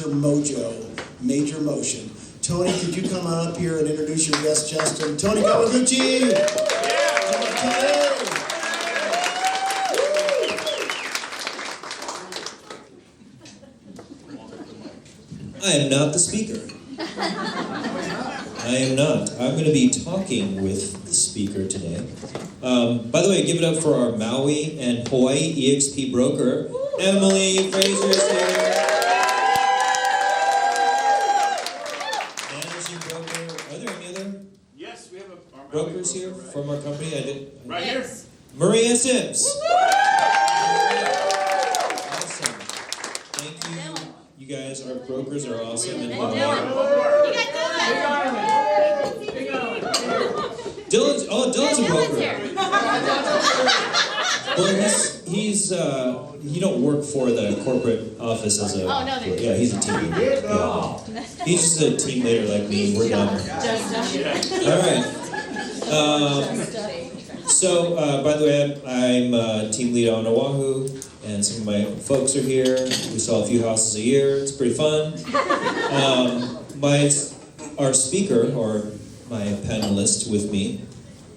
major mojo, major motion. Tony, could you come on up here and introduce your guest, Justin? Tony Kawagushi! I am not the speaker. I am not. I'm going to be talking with the speaker today. By the way, give it up for our Maui and Hawaii EXP broker, Emily Fraser is here. Managing broker. Are there any other Yes, we have our brokers here from our company? Right here. Maria Sims. Awesome. Thank you. You guys, our brokers are awesome. And Dylan's a broker. Well, he's you don't work for the corporate office as a. Yeah, he's a team leader. Yeah. He's just a team leader like me. We're done. All right. By the way, I'm team lead on Oahu, and some of my folks are here. We saw a few houses a year. It's pretty fun. Our speaker, or my panelist with me,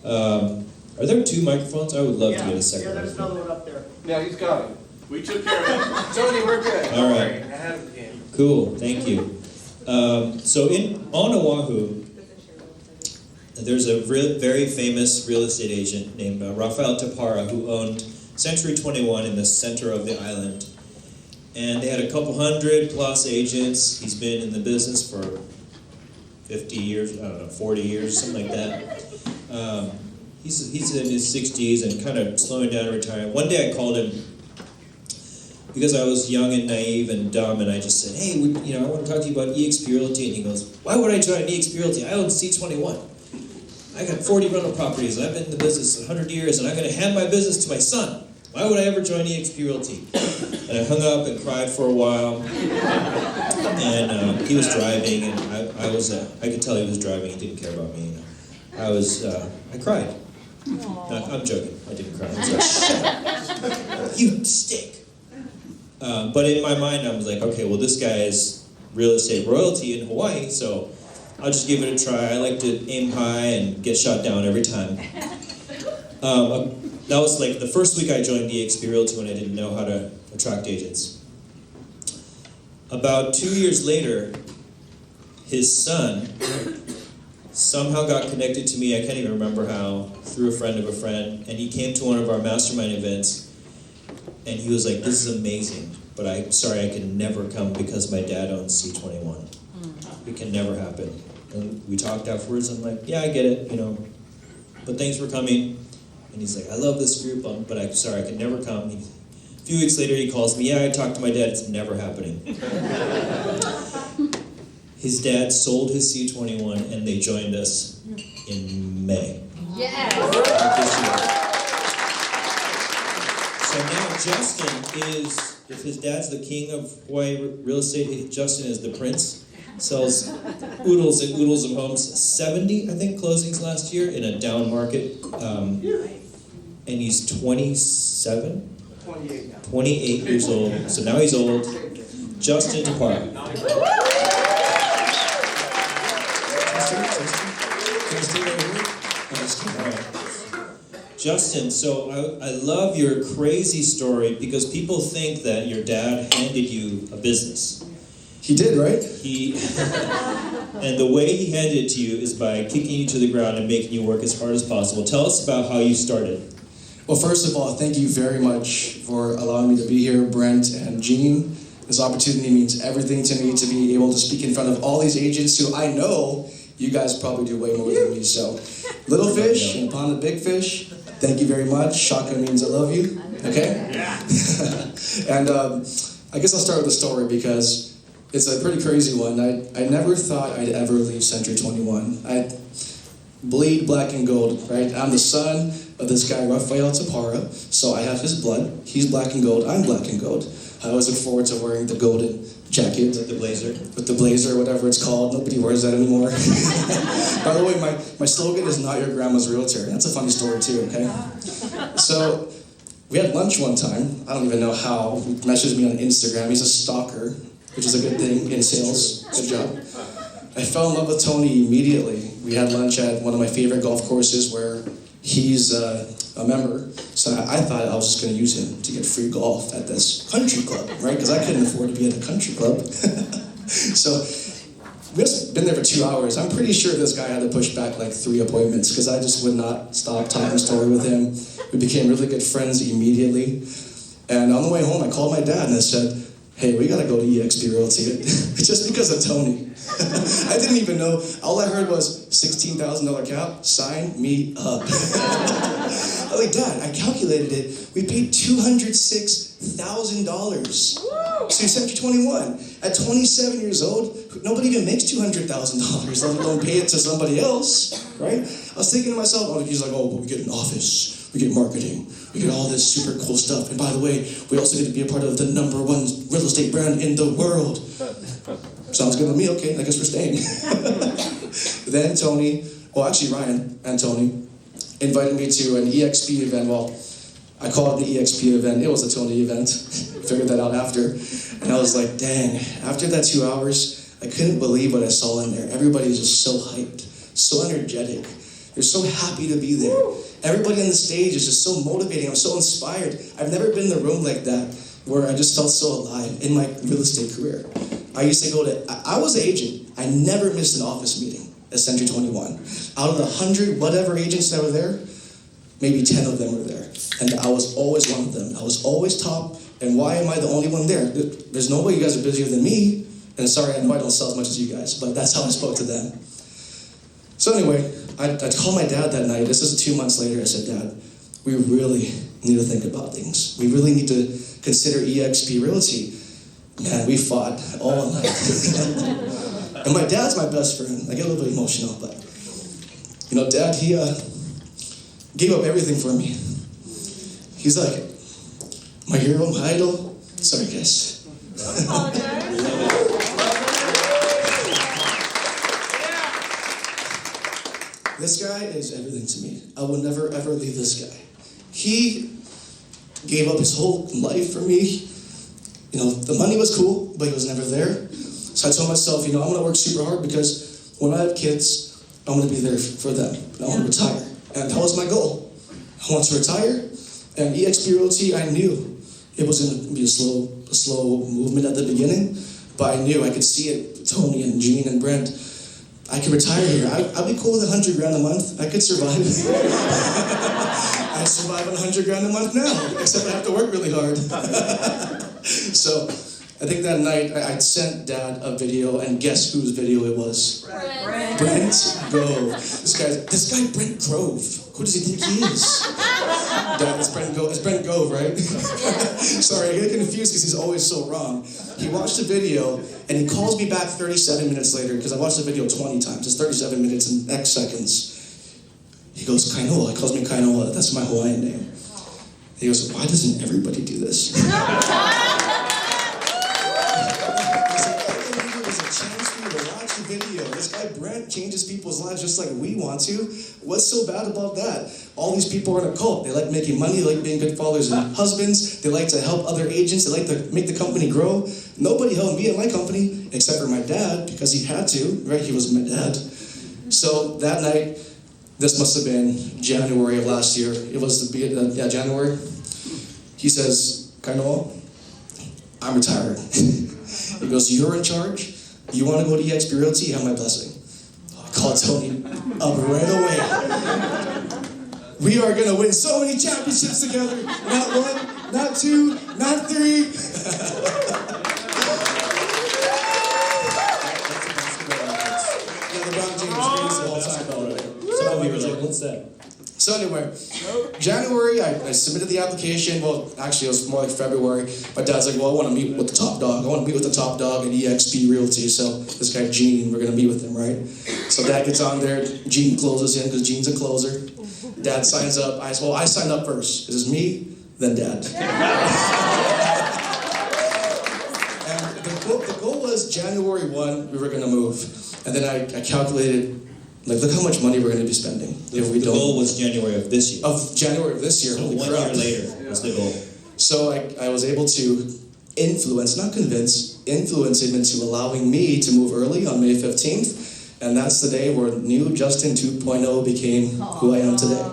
are there two microphones? I would love to get a second. Yeah, there's another one up there. Yeah, he's got it. We took care of it. Tony, we're good. All right. Ahead of the game. Cool, thank you. On Oahu, there's a very famous real estate agent named Rafael Taparra who owned Century 21 in the center of the island. And they had a couple hundred plus agents. He's been in the business for 50 years, 40 years, something like that. He's in his 60s and kind of slowing down and retiring. One day I called him because I was young and naive and dumb, and I just said, hey, I want to talk to you about eXp Realty. And he goes, why would I join eXp Realty? I own C21. I got 40 rental properties, and I've been in the business 100 years, and I'm going to hand my business to my son. Why would I ever join eXp Realty? And I hung up and cried for a while. And he was driving, and I could tell he was driving. He didn't care about me. I cried. I'm joking. I didn't cry. I was like, shut up. You stink. But in my mind, I was like, okay, well, this guy is real estate royalty in Hawaii, so I'll just give it a try. I like to aim high and get shot down every time. That was like the first week I joined eXp Realty when I didn't know how to attract agents. About 2 years later, his son somehow got connected to me. I can't even remember how, through a friend of a friend, and he came to one of our mastermind events, and he was like, this is amazing, but I'm sorry I can never come because my dad owns C21. It can never happen. And we talked afterwards. I'm like, yeah, I get it, but thanks for coming. And he's like, I love this group, but I'm sorry I can never come. A few weeks later, he calls me, yeah, I talked to my dad, it's never happening. His dad sold his C21, and they joined us in May. Yes. So now Justin is, if his dad's the king of Hawaii real estate, Justin is the prince. Sells oodles and oodles of homes. 70, I think, closings last year in a down market. And he's 27? 28 now. 28 years old. So now he's old. Justin Taparra. Justin, so I love your crazy story because people think that your dad handed you a business. He did, right? And the way he handed it to you is by kicking you to the ground and making you work as hard as possible. Tell us about how you started. Well, first of all, thank you very much for allowing me to be here, Brent and Jean. This opportunity means everything to me to be able to speak in front of all these agents who I know you guys probably do way more than me. So, little fish and pond of big fish. Thank you very much. Shaka means I love you. Okay? Yeah. And I guess I'll start with the story because it's a pretty crazy one. I never thought I'd ever leave Century 21. I bleed black and gold, right? I'm the son of this guy, Rafael Taparra, so I have his blood. He's black and gold, I'm black and gold. I always look forward to wearing the golden jacket. With the blazer. With the blazer, whatever it's called. Nobody wears that anymore. By the way, my slogan is not your grandma's realtor. That's a funny story too, okay? So, we had lunch one time. I don't even know how. He messaged me on Instagram. He's a stalker. which is a good thing in sales. Good job. I fell in love with Tony immediately. We had lunch at one of my favorite golf courses where he's a member. So I thought I was just going to use him to get free golf at this country club, right? Because I couldn't afford to be at a country club. So we've just been there for 2 hours. I'm pretty sure this guy had to push back like 3 appointments because I just would not stop talking story with him. We became really good friends immediately. And on the way home, I called my dad and I said, hey, we gotta go to EXP Realty. Just because of Tony. I didn't even know. All I heard was $16,000 cap, sign me up. I was like, Dad, I calculated it. We paid $206,000. So Century 21. At 27 years old, nobody even makes $200,000, let alone pay it to somebody else, right? I was thinking to myself, oh, he's like, oh, but we get an office. We get marketing, we get all this super cool stuff. And by the way, we also get to be a part of the #1 real estate brand in the world. Sounds good to me, okay, I guess we're staying. Then Tony, Ryan and Tony invited me to an EXP event. Well, I call it the EXP event. It was a Tony event. Figured that out after. And I was like, dang, after that 2 hours, I couldn't believe what I saw in there. Everybody's just so hyped, so energetic. They're so happy to be there. Everybody on the stage is just so motivating. I'm so inspired. I've never been in a room like that where I just felt so alive in my real estate career. I used to go to, I was an agent. I never missed an office meeting at Century 21. Out of the 100 whatever agents that were there, maybe 10 of them were there. And I was always one of them. I was always top. And why am I the only one there? There's no way you guys are busier than me. And sorry, I know I don't sell as much as you guys, but that's how I spoke to them. So anyway, I called my dad that night. This is 2 months later. I said, Dad, we really need to think about things. We really need to consider EXP Realty. Man, we fought all night. And my dad's my best friend. I get a little bit emotional, but Dad, he gave up everything for me. He's like my hero, my idol. Sorry, guys. Don't apologize. This guy is everything to me. I will never, ever leave this guy. He gave up his whole life for me. The money was cool, but he was never there. So I told myself, I'm going to work super hard because when I have kids, I'm going to be there for them. I want to retire. And that was my goal. I want to retire. And EXP Realty, I knew it was going to be a slow movement at the beginning, but I knew I could see it. Tony and Gene and Brent, I could retire here. I'd be cool with $100,000 a month. I could survive. I survive on $100,000 a month now, except I have to work really hard. So I think that night I sent Dad a video, and guess whose video it was? Brent Gove. This guy Brent Grove. Who does he think he is? Dad, it's Brent Gove. It's Brent Gove, right? Sorry, I get confused because he's always so wrong. He watched the video and he calls me back 37 minutes later because I watched the video 20 times. It's 37 minutes and X seconds. He goes, Kainoa. He calls me Kainoa. That's my Hawaiian name. He goes, why doesn't everybody do this? Video. This guy Brent changes people's lives just like we want to. What's so bad about that? All these people are in a cult. They like making money, they like being good fathers and husbands, they like to help other agents, they like to make the company grow. Nobody helped me and my company except for my dad because he had to, right? He was my dad. So that night, this must have been January of last year. It was January. He says, Kainoa, I'm retired. He goes, you're in charge? You want to go to EXP Realty? You have my blessing. I called Tony up right away. We are going to win so many championships together. Not 1, not 2, not 3. LeBron James is greatest of all time, by the way. Some of you were like, what's that? So anyway, January, I submitted the application. Well, actually, it was more like February. My dad's like, well, I want to meet with the top dog. I want to meet with the top dog at EXP Realty. So this guy, Gene, we're going to meet with him, right? So Dad gets on there. Gene closes in because Gene's a closer. Dad signs up. I signed up first. Because it's me, then Dad. And the goal was January 1, we were going to move. And then I calculated, look how much money we're going to be spending if we don't. The goal was January of this year. Of January of this year, So holy 1 crap. year later was the goal. So I was able to influence, not convince, influenced him into allowing me to move early on May 15th. And that's the day where new Justin 2.0 became who I am today. I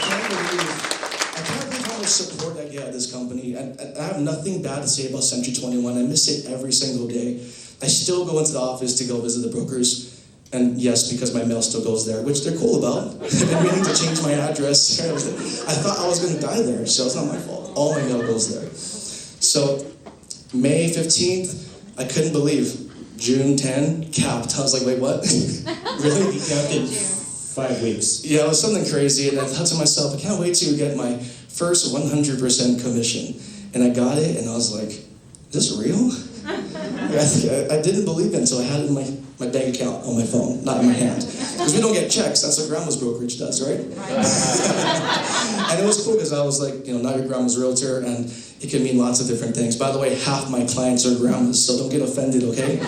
can't believe how much support I get at this company. And I have nothing bad to say about Century 21. I miss it every single day. I still go into the office to go visit the brokers. And yes, because my mail still goes there, which they're cool about. I've been meaning to change my address. I thought I was going to die there, so it's not my fault. All my mail goes there. So, May 15th, I couldn't believe. June 10, capped. I was like, wait, what? Really? He capped in 5 weeks. Yeah, it was something crazy. And I thought to myself, I can't wait to get my first 100% commission. And I got it, and I was like, is this real? I didn't believe it until I had it in my bank account on my phone, not in my hand. Because we don't get checks, that's what grandma's brokerage does, right? And it was cool because I was like, now your grandma's realtor, and it can mean lots of different things. By the way, half my clients are grandmas, so don't get offended, okay?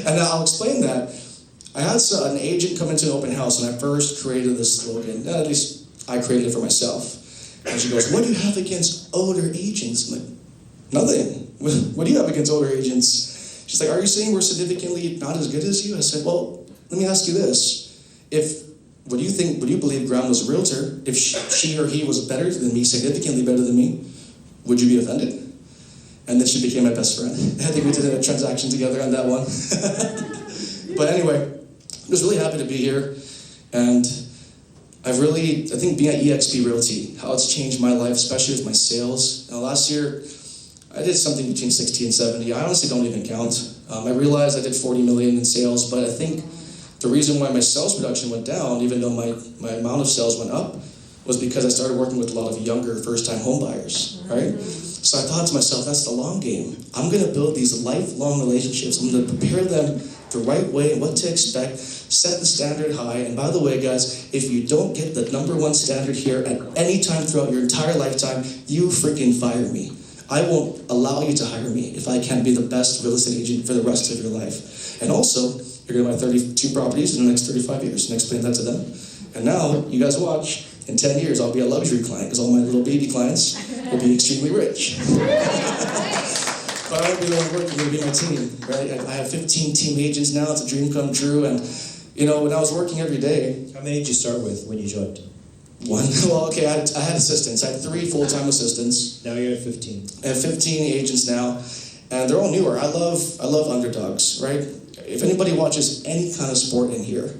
And I'll explain that. I had an agent come into an open house when I first created this slogan. At least I created it for myself. And she goes, what do you have against older agents? I'm like, nothing. What do you have against older agents? She's like, are you saying we're significantly not as good as you? I said, well, let me ask you this. Would you believe grandma's a realtor, if she or he was better than me, significantly better than me, would you be offended? And then she became my best friend. I think we did a transaction together on that one. But anyway, I'm just really happy to be here. And I think being at eXp Realty, how it's changed my life, especially with my sales. Now last year, I did something between 60 and 70. I honestly don't even count. I realized I did 40 million in sales, but I think the reason why my sales production went down, even though my amount of sales went up, was because I started working with a lot of younger first-time home buyers, right? So I thought to myself, that's the long game. I'm gonna build these lifelong relationships. I'm gonna prepare them the right way and what to expect, set the standard high. And by the way, guys, if you don't get the #1 standard here at any time throughout your entire lifetime, you freaking fire me. I won't allow you to hire me if I can't be the best real estate agent for the rest of your life. And also, you're gonna buy 32 properties in the next 35 years and explain that to them. And now, you guys watch, in 10 years, I'll be a luxury client because all my little baby clients will be extremely rich. But I won't be the one working, it'll be my team, right? I have 15 team agents now, it's a dream come true. And, when I was working every day. How many did you start with when you joined? One. Well, okay, I had assistants. I had 3 full-time assistants. Now you're at 15. I have 15 agents now, and they're all newer. I love underdogs, right? If anybody watches any kind of sport in here,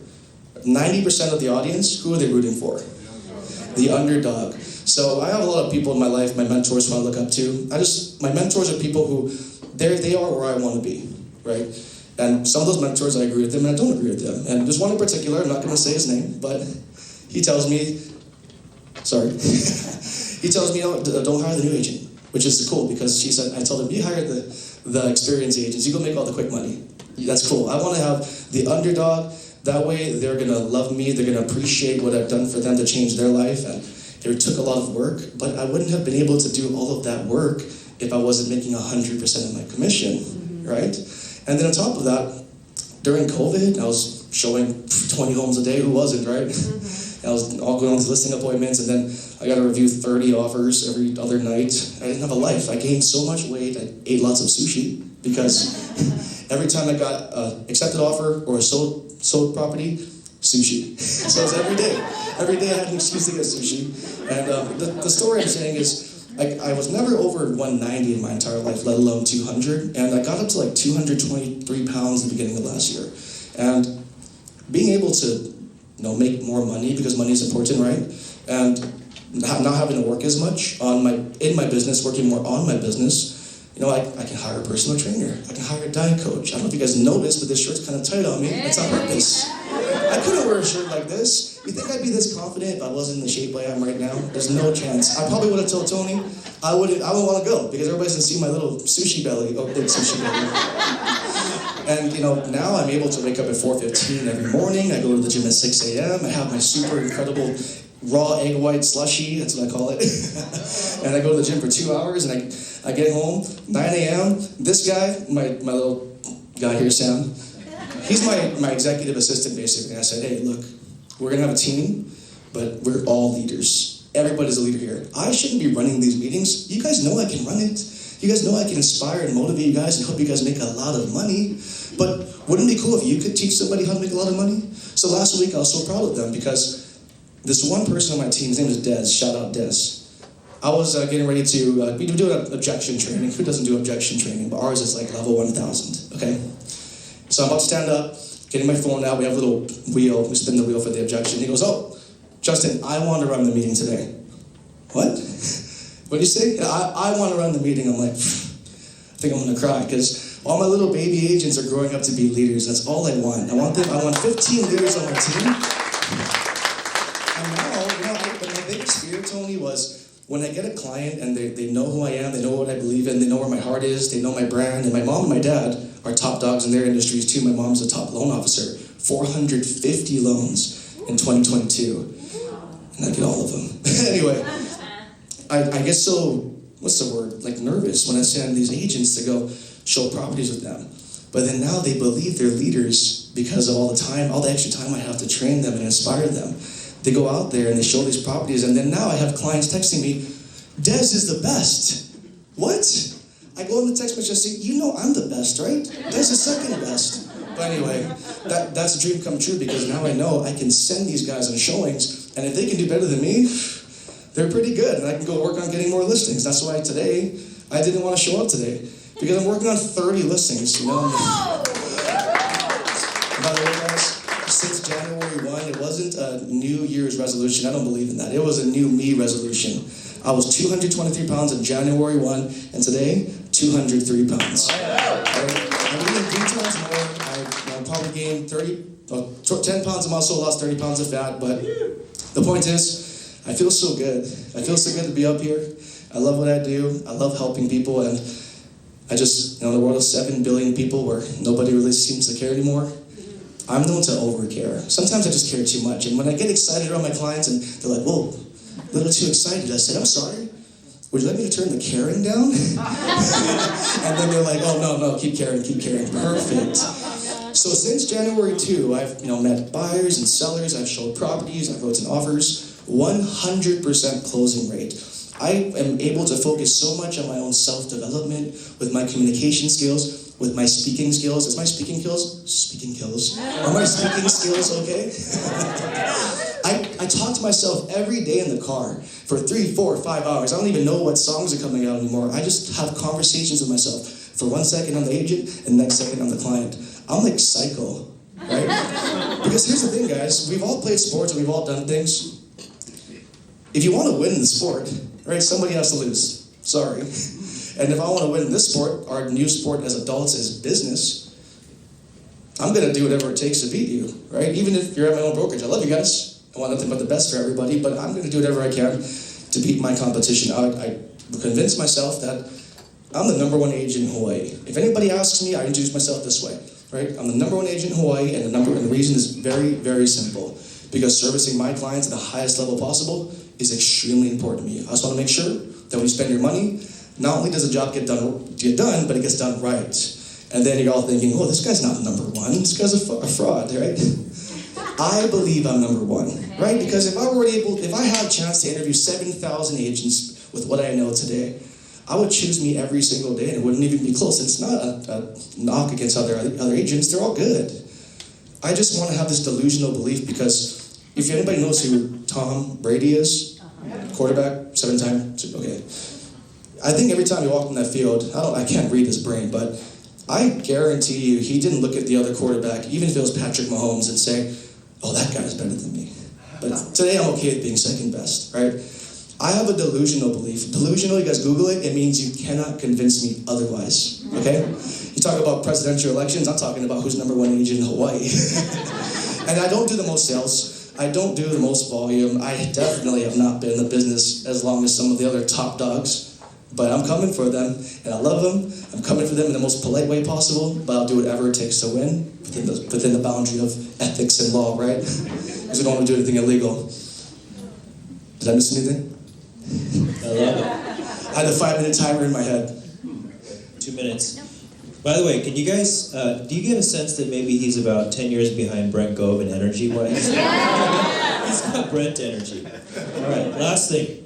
90% of the audience, who are they rooting for? The underdog. So I have a lot of people in my life, my mentors who I look up to. My mentors are people who, they are where I want to be, right? And some of those mentors, I agree with them, and I don't agree with them. And there's one in particular, I'm not going to say his name, but he tells me, he tells me, don't hire the new agent, which is cool because I told him, you hire the experienced agents, you go make all the quick money. That's cool. I want to have the underdog. That way they're going to love me, they're going to appreciate what I've done for them to change their life. And it took a lot of work, but I wouldn't have been able to do all of that work if I wasn't making 100% of my commission, right? And then on top of that, during COVID, I was showing 20 homes a day. Who wasn't, right? I was all going on to listing appointments, and then I got to review 30 offers every other night. I didn't have a life. I gained so much weight. I ate lots of sushi because every time I got an accepted offer or a sold property, sushi. So it was every day. Every day I had an excuse to get sushi. And the story I'm saying is, I was never over 190 in my entire life, let alone 200. And I got up to like 223 pounds at the beginning of last year. And being able to make more money, because money is important, right? And not having to work as much in my business, working more on my business, I can hire a personal trainer. I can hire a diet coach. I don't know if you guys noticed, but this shirt's kind of tight on me. It's on purpose. I couldn't wear a shirt like this. You think I'd be this confident if I wasn't in the shape I am right now? There's no chance. I probably would have told Tony I wouldn't want to go because everybody's gonna see my little sushi belly. Oh, big sushi belly. And now I'm able to wake up at 4:15 every morning. I go to the gym at 6 a.m. I have my super incredible raw egg white slushy, that's what I call it. And I go to the gym for 2 hours, and I get home, 9 a.m. This guy, my little guy here, Sam, he's my executive assistant, basically. And I said, hey, look, we're going to have a team, but we're all leaders. Everybody's a leader here. I shouldn't be running these meetings. You guys know I can run it. You guys know I can inspire and motivate you guys and help you guys make a lot of money. But wouldn't it be cool if you could teach somebody how to make a lot of money? So last week I was so proud of them because this one person on my team, his name is Des, shout out Des. I was getting ready to, we do an objection training. Who doesn't do objection training? But ours is like level 1000, okay? So I'm about to stand up, getting my phone out. We have a little wheel. We spin the wheel for the objection. He goes, oh, Justin, I want to run the meeting today. What? What do you say? I want to run the meeting. I'm like, I think I'm going to cry because all my little baby agents are growing up to be leaders. That's all I want. I want 15 leaders on my team. And now, my biggest fear, Tony, was when I get a client and they know who I am, they know what I believe in, they know where my heart is, they know my brand, and my mom and my dad are top dogs in their industries too. My mom's a top loan officer. 450 loans in 2022. And I get all of them. Anyway, I get so, what's the word, like nervous when I send these agents to go show properties with them. But then now they believe they're leaders because of all the extra time I have to train them and inspire them. They go out there and they show these properties, and then now I have clients texting me, Des is the best. What? I go in the text message and say, you know I'm the best, right? Des is second best. But anyway, that's a dream come true because now I know I can send these guys on showings, and if they can do better than me, they're pretty good, and I can go work on getting more listings. That's why today, I didn't want to show up today, because I'm working on 30 listings, you know? By the way, guys, since January 1, it wasn't a New Year's resolution. I don't believe in that. It was a new me resolution. I was 223 pounds on January 1, and today, 203 pounds. I'm eating 3 times more. I probably gained 10 pounds of muscle, lost 30 pounds of fat, but the point is, I feel so good. I feel so good to be up here. I love what I do. I love helping people, and I just, in a world of 7 billion people where nobody really seems to care anymore, I'm known to over-care. Sometimes I just care too much, and when I get excited around my clients and they're like, whoa, a little too excited, I said, I'm sorry. Would you like me to turn the caring down? And then they're like, oh, no, keep caring. Perfect. So since January 2, I've met buyers and sellers, I've showed properties, I've written offers, 100% closing rate. I am able to focus so much on my own self-development, with my communication skills, with my speaking skills. Is my speaking skills? Are my speaking skills okay? I talk to myself every day in the car for 3, 4, 5 hours. I don't even know what songs are coming out anymore. I just have conversations with myself. For 1 second I'm the agent, and the next second I'm the client. I'm like psycho, right? Because here's the thing, guys. We've all played sports and we've all done things. If you want to win the sport, right, somebody has to lose. Sorry. And if I want to win this sport, our new sport as adults is business, I'm going to do whatever it takes to beat you, right? Even if you're at my own brokerage. I love you guys. I want nothing but the best for everybody, but I'm going to do whatever I can to beat my competition. I convince myself that I'm the #1 agent in Hawaii. If anybody asks me, I introduce myself this way, right? I'm the #1 agent in Hawaii, and the reason is very, very simple. Because servicing my clients at the highest level possible is extremely important to me. I just want to make sure that when you spend your money, not only does the job get done, but it gets done right. And then you're all thinking, oh, this guy's not #1. This guy's a fraud, right? I believe I'm #1, right? Because if I had a chance to interview 7,000 agents with what I know today, I would choose me every single day, and it wouldn't even be close. It's not a knock against other agents. They're all good. I just want to have this delusional belief because if anybody knows who Tom Brady is, quarterback, 7-time, okay. I think every time he walked in that field, I can't read his brain, but I guarantee you he didn't look at the other quarterback, even if it was Patrick Mahomes, and say, oh, that guy's better than me. But today I'm okay with being second best, right? I have a delusional belief. Delusional, you guys Google it, it means you cannot convince me otherwise, okay? You talk about presidential elections, I'm talking about who's #1 agent in Hawaii. And I don't do the most sales. I don't do the most volume. I definitely have not been in the business as long as some of the other top dogs. But I'm coming for them, and I love them. I'm coming for them in the most polite way possible, but I'll do whatever it takes to win within the boundary of ethics and law, right? Because we don't want to do anything illegal. Did I miss anything? I love it. I had a 5-minute timer in my head. 2 minutes. By the way, can you guys, do you get a sense that maybe he's about 10 years behind Brent Gove in energy-wise? He's got Brent energy. All right, last thing.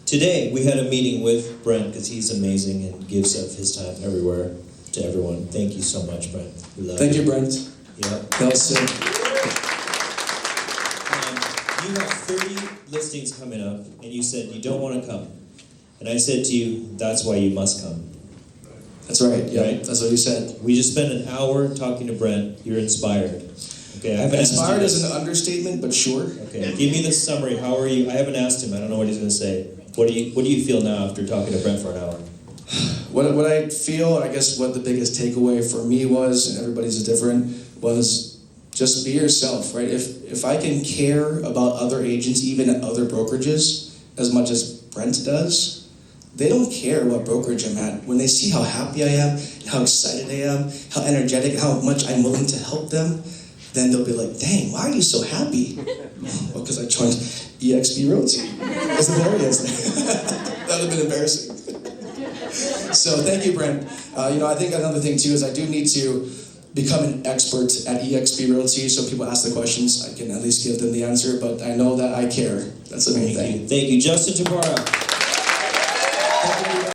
Today, we had a meeting with Brent because he's amazing and gives of his time everywhere to everyone. Thank you so much, Brent. We love Thank you, Brent. Yep. That was sick. You have 30 listings coming up, and you said you don't want to come. And I said to you, that's why you must come. That's right. Yeah, Right. that's what you said. We just spent an hour talking to Brent. You're inspired. Okay, I haven't asked you Inspired this. is an understatement, but sure. Okay, give me the summary. How are you? I haven't asked him. I don't know what he's going to say. What do you feel now after talking to Brent for an hour? What I feel, I guess what the biggest takeaway for me was, and everybody's is different, was just be yourself, right? If I can care about other agents, even at other brokerages, as much as Brent does, they don't care what brokerage I'm at. When they see how happy I am, how excited I am, how energetic, how much I'm willing to help them, then they'll be like, dang, why are you so happy? Well, because I joined EXP Realty. That's hilarious. That would have been embarrassing. So thank you, Brent. I think another thing too is I do need to become an expert at EXP Realty, so people ask the questions, I can at least give them the answer, but I know that I care. That's the main thing. Thank you. Justin Taparra.